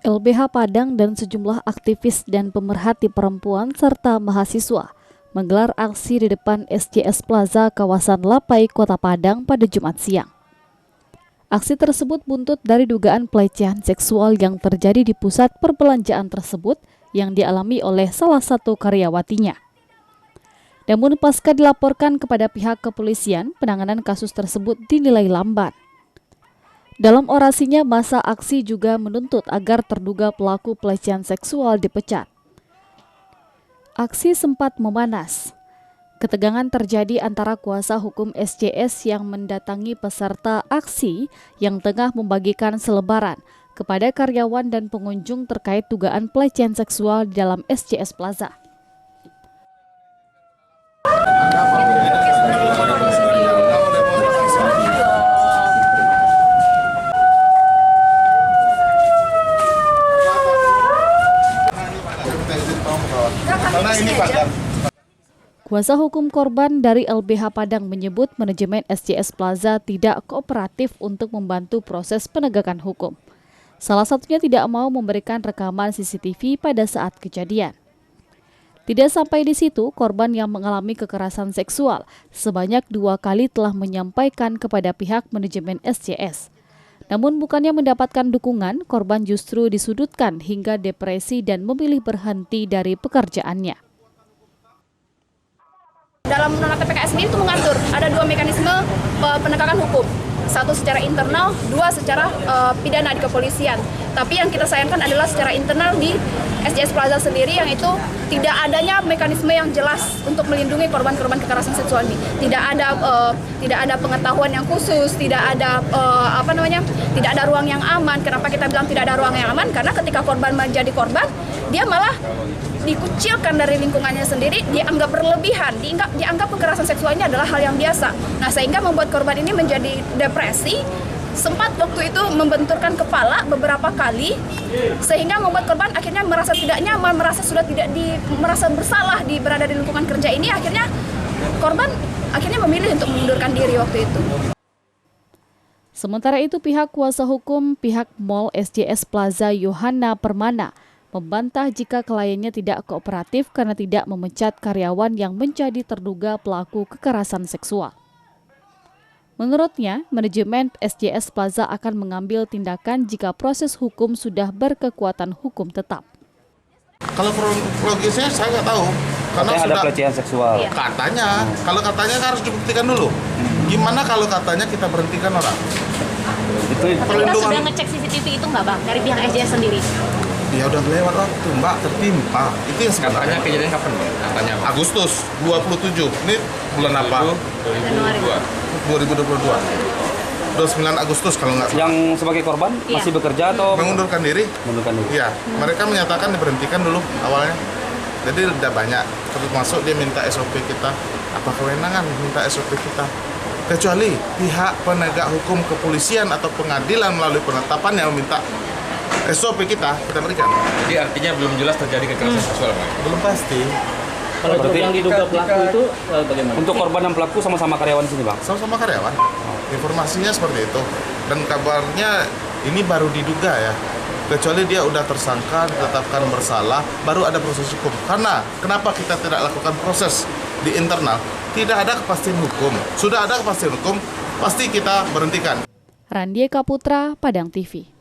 LBH Padang dan sejumlah aktivis dan pemerhati perempuan serta mahasiswa menggelar aksi di depan SJS Plaza kawasan Lapai, Kota Padang pada Jumat siang. Aksi tersebut buntut dari dugaan pelecehan seksual yang terjadi di pusat perbelanjaan tersebut yang dialami oleh salah satu karyawatinya. Namun pasca dilaporkan kepada pihak kepolisian, penanganan kasus tersebut dinilai lamban. Dalam orasinya, massa aksi juga menuntut agar terduga pelaku pelecehan seksual dipecat. Aksi sempat memanas. Ketegangan terjadi antara kuasa hukum SJS yang mendatangi peserta aksi yang tengah membagikan selebaran kepada karyawan dan pengunjung terkait dugaan pelecehan seksual di dalam SJS Plaza. Kuasa hukum korban dari LBH Padang menyebut manajemen SJS Plaza tidak kooperatif untuk membantu proses penegakan hukum. Salah satunya tidak mau memberikan rekaman CCTV pada saat kejadian. Tidak sampai di situ, korban yang mengalami kekerasan seksual sebanyak 2 kali telah menyampaikan kepada pihak manajemen SJS. Namun bukannya mendapatkan dukungan, korban justru disudutkan hingga depresi dan memilih berhenti dari pekerjaannya. Dalam Undang-Undang TPKS sendiri itu mengatur ada 2 mekanisme penegakan hukum. 1 secara internal, 2 secara pidana di kepolisian. Tapi yang kita sayangkan adalah secara internal di SJS Plaza sendiri, yang itu tidak adanya mekanisme yang jelas untuk melindungi korban-korban kekerasan seksual ini. Tidak ada pengetahuan yang khusus, tidak ada tidak ada ruang yang aman. Kenapa kita bilang tidak ada ruang yang aman? Karena ketika korban menjadi korban, dia malah dikucilkan dari lingkungannya sendiri, dianggap berlebihan, dianggap kekerasan seksual ini adalah hal yang biasa. Nah, sehingga membuat korban ini menjadi depresi, sempat waktu itu membenturkan kepala beberapa kali, sehingga membuat korban akhirnya merasa tidak nyaman, merasa bersalah berada di lingkungan kerja ini. Akhirnya korban memilih untuk mengundurkan diri waktu itu. Sementara itu, pihak kuasa hukum pihak Mall SJS Plaza Yohana Permana membantah jika kliennya tidak kooperatif karena tidak memecat karyawan yang menjadi terduga pelaku kekerasan seksual. Menurutnya, manajemen SJS Plaza akan mengambil tindakan jika proses hukum sudah berkekuatan hukum tetap. Kalau kronologisnya saya nggak tahu, karena katanya sudah ada pelecehan seksual. Katanya, kalau katanya harus dibuktikan dulu. Gimana kalau katanya kita berhentikan orang? Kita sudah ngecek CCTV itu nggak, Bang, dari pihak SJS sendiri? Ya udah lewat waktu, Mbak, tertimpa. Itu yang sebenarnya. Kejadian kapan, Bang? Katanya apa? Agustus 27. Ini bulan apa? 2022. 29 Agustus kalau nggak salah. Yang sebagai korban masih bekerja atau mengundurkan diri? Mengundurkan diri. Iya, mereka menyatakan diberhentikan dulu awalnya. Jadi udah banyak. Termasuk dia minta SOP kita. Apa kewenangan minta SOP kita? Kecuali pihak penegak hukum kepolisian atau pengadilan melalui penetapan yang minta SOP kita berikan. Jadi artinya belum jelas terjadi kekerasan seksual, Pak? Belum pasti. Kalau yang diduga pelaku itu bagaimana? Untuk korban dan pelaku sama-sama karyawan sini, Bang? Sama-sama karyawan. Informasinya seperti itu. Dan kabarnya ini baru diduga ya. Kecuali dia udah tersangka, ditetapkan bersalah, baru ada proses hukum. Karena kenapa kita tidak lakukan proses di internal? Tidak ada kepastian hukum. Sudah ada kepastian hukum, pasti kita berhentikan. Randie Kaputra, Padang TV.